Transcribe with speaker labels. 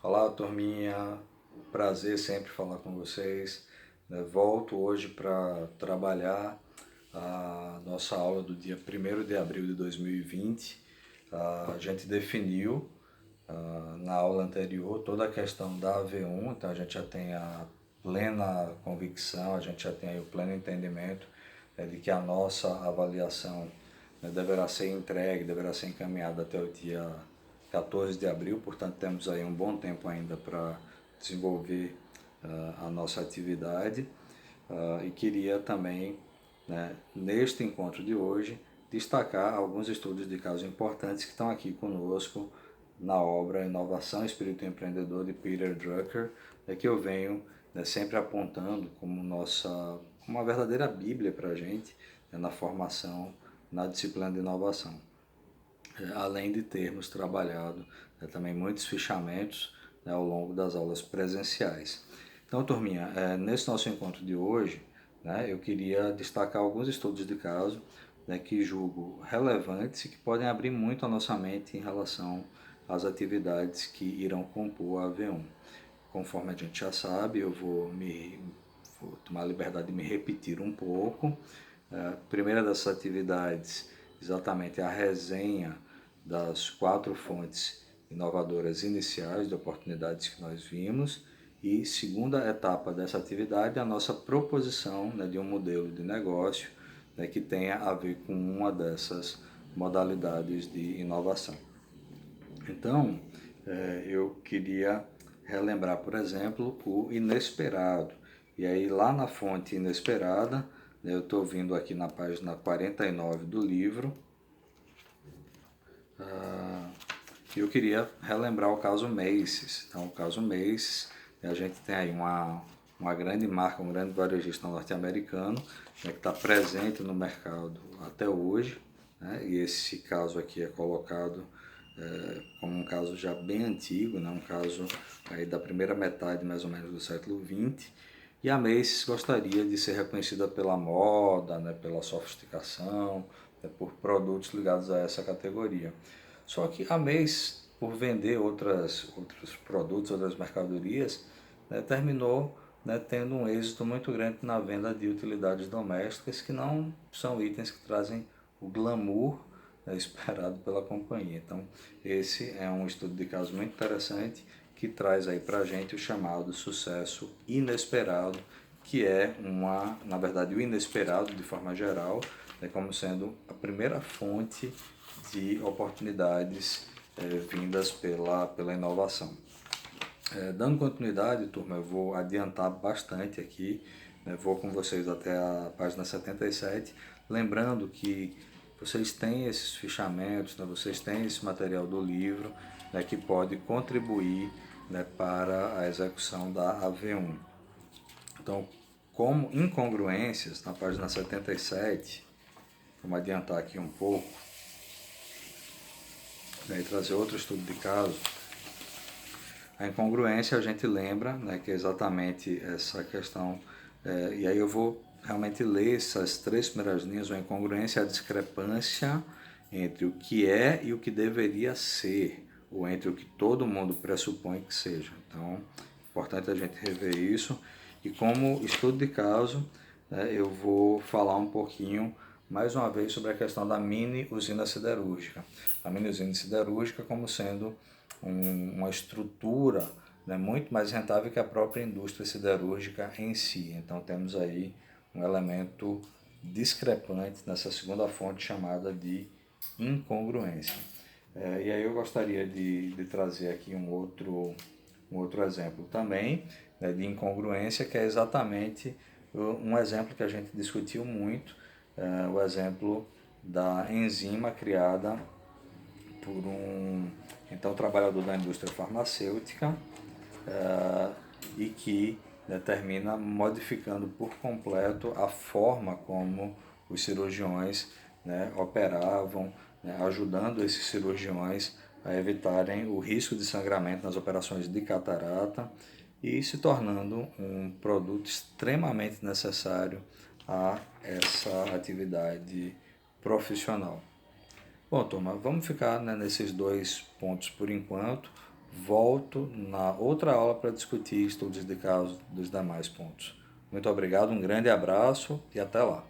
Speaker 1: Olá, turminha. Prazer sempre falar com vocês. Volto hoje para trabalhar a nossa aula do dia 1º de abril de 2020. A gente definiu na aula anterior toda a questão da AV1, então a gente já tem a plena convicção, a gente já tem aí o pleno entendimento de que a nossa avaliação deverá ser entregue, deverá ser encaminhada até o dia 14 de abril, portanto temos aí um bom tempo ainda para desenvolver a nossa atividade e queria também, neste encontro de hoje, destacar alguns estudos de casos importantes que estão aqui conosco na obra Inovação, Espírito Empreendedor de Peter Drucker, que eu venho sempre apontando como uma verdadeira bíblia para a gente na formação na disciplina de inovação. Além de termos trabalhado também muitos fichamentos ao longo das aulas presenciais. Então, turminha, nesse nosso encontro de hoje, eu queria destacar alguns estudos de caso que julgo relevantes e que podem abrir muito a nossa mente em relação às atividades que irão compor a AV1. Conforme a gente já sabe, eu vou tomar a liberdade de me repetir um pouco. A primeira dessas atividades, exatamente a resenha das 4 fontes inovadoras iniciais de oportunidades que nós vimos. E segunda etapa dessa atividade, a nossa proposição de um modelo de negócio que tenha a ver com uma dessas modalidades de inovação. Então, eu queria relembrar, por exemplo, o inesperado. E aí, lá na fonte inesperada, eu estou vindo aqui na página 49 do livro, eu queria relembrar o caso Macy's. Então, o caso Macy's, a gente tem aí uma grande marca, um grande varejista norte-americano que está presente no mercado até hoje, e esse caso aqui é colocado como um caso já bem antigo, um caso aí da primeira metade mais ou menos do século XX, e a Macy's gostaria de ser reconhecida pela moda, pela sofisticação, por produtos ligados a essa categoria. Só que a Macy's, por vender outros produtos, outras mercadorias, terminou tendo um êxito muito grande na venda de utilidades domésticas que não são itens que trazem o glamour esperado pela companhia. Então, esse é um estudo de caso muito interessante que traz aí para a gente o chamado sucesso inesperado, que é na verdade, o inesperado de forma geral, como sendo a primeira fonte de oportunidades vindas pela inovação. Dando continuidade, turma, eu vou adiantar bastante aqui, vou com vocês até a página 77, lembrando que vocês têm esses fichamentos, vocês têm esse material do livro que pode contribuir para a execução da AV1. Então, como incongruências, na página 77, vamos adiantar aqui um pouco, e trazer outro estudo de caso. A incongruência a gente lembra que é exatamente essa questão, e aí eu vou realmente ler essas 3 primeiras linhas. A incongruência é a discrepância entre o que é e o que deveria ser, ou entre o que todo mundo pressupõe que seja. Então, é importante a gente rever isso. E como estudo de caso, eu vou falar um pouquinho, mais uma vez, sobre a questão da mini usina siderúrgica. A mini usina siderúrgica como sendo uma estrutura muito mais rentável que a própria indústria siderúrgica em si. Então temos aí um elemento discrepante nessa segunda fonte chamada de incongruência. E aí eu gostaria de trazer aqui um outro exemplo também de incongruência, que é exatamente um exemplo que a gente discutiu muito, o exemplo da enzima criada por um trabalhador da indústria farmacêutica e que termina modificando por completo a forma como os cirurgiões operavam, ajudando esses cirurgiões a evitarem o risco de sangramento nas operações de catarata e se tornando um produto extremamente necessário a essa atividade profissional. Bom, turma, vamos ficar nesses 2 pontos por enquanto. volto na outra aula para discutir estudos de caso dos demais pontos. Muito obrigado, um grande abraço e até lá.